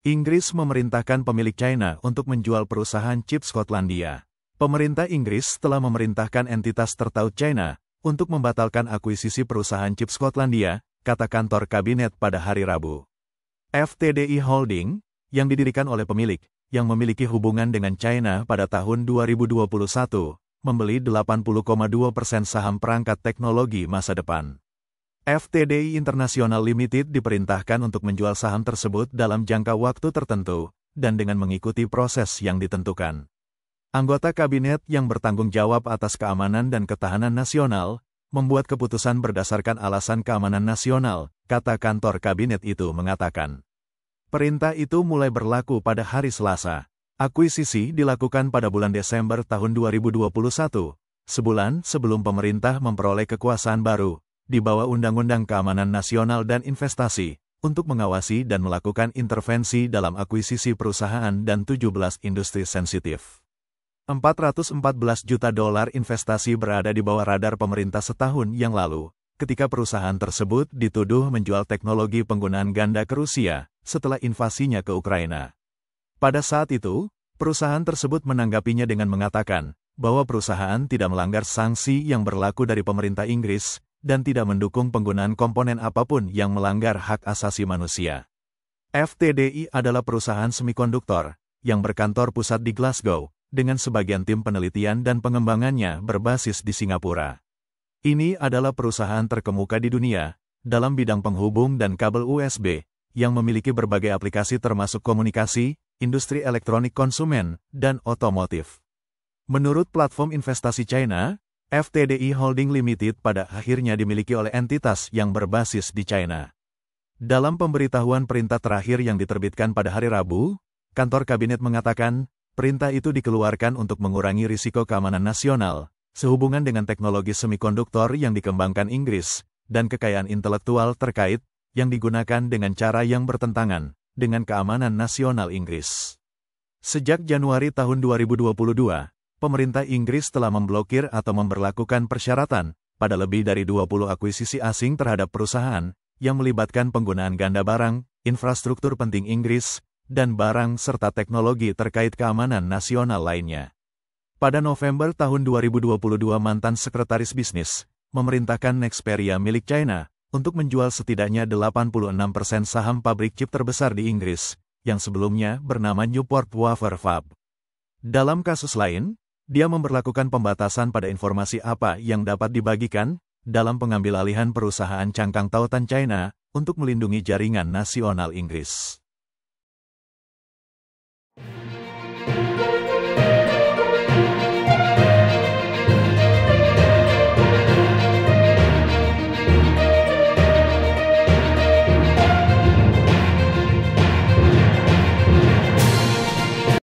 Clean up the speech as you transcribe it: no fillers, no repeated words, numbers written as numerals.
Inggris memerintahkan pemilik China untuk menjual perusahaan chip Skotlandia. Pemerintah Inggris telah memerintahkan entitas tertaut China untuk membatalkan akuisisi perusahaan chip Skotlandia, kata kantor kabinet pada hari Rabu. FTDI Holding, yang didirikan oleh pemilik, yang memiliki hubungan dengan China pada tahun 2021, membeli 80,2% saham perangkat teknologi masa depan. FTDI International Limited diperintahkan untuk menjual saham tersebut dalam jangka waktu tertentu, dan dengan mengikuti proses yang ditentukan. Anggota kabinet yang bertanggung jawab atas keamanan dan ketahanan nasional, membuat keputusan berdasarkan alasan keamanan nasional, kata kantor kabinet itu mengatakan. Perintah itu mulai berlaku pada hari Selasa. Akuisisi dilakukan pada bulan Desember tahun 2021, sebulan sebelum pemerintah memperoleh kekuasaan baru, di bawah Undang-Undang Keamanan Nasional dan Investasi, untuk mengawasi dan melakukan intervensi dalam akuisisi perusahaan dan 17 industri sensitif. $414 juta investasi berada di bawah radar pemerintah setahun yang lalu, ketika perusahaan tersebut dituduh menjual teknologi penggunaan ganda ke Rusia, setelah invasinya ke Ukraina. Pada saat itu, perusahaan tersebut menanggapinya dengan mengatakan, bahwa perusahaan tidak melanggar sanksi yang berlaku dari pemerintah Inggris, dan tidak mendukung penggunaan komponen apapun yang melanggar hak asasi manusia. FTDI adalah perusahaan semikonduktor, yang berkantor pusat di Glasgow, dengan sebagian tim penelitian dan pengembangannya berbasis di Singapura. Ini adalah perusahaan terkemuka di dunia, dalam bidang penghubung dan kabel USB, yang memiliki berbagai aplikasi termasuk komunikasi, industri elektronik konsumen, dan otomotif. Menurut platform investasi China, FTDI Holding Limited pada akhirnya dimiliki oleh entitas yang berbasis di China. Dalam pemberitahuan perintah terakhir yang diterbitkan pada hari Rabu, kantor kabinet mengatakan, perintah itu dikeluarkan untuk mengurangi risiko keamanan nasional, sehubungan dengan teknologi semikonduktor yang dikembangkan Inggris, dan kekayaan intelektual terkait, yang digunakan dengan cara yang bertentangan dengan keamanan nasional Inggris. Sejak Januari tahun 2022, pemerintah Inggris telah memblokir atau memberlakukan persyaratan pada lebih dari 20 akuisisi asing terhadap perusahaan yang melibatkan penggunaan ganda barang, infrastruktur penting Inggris, dan barang serta teknologi terkait keamanan nasional lainnya. Pada November tahun 2022 mantan sekretaris bisnis memerintahkan Nexperia milik China untuk menjual setidaknya 86% saham pabrik chip terbesar di Inggris, yang sebelumnya bernama Newport Wafer Fab. Dalam kasus lain, dia memberlakukan pembatasan pada informasi apa yang dapat dibagikan dalam pengambil alihan perusahaan cangkang tautan China untuk melindungi jaringan nasional Inggris.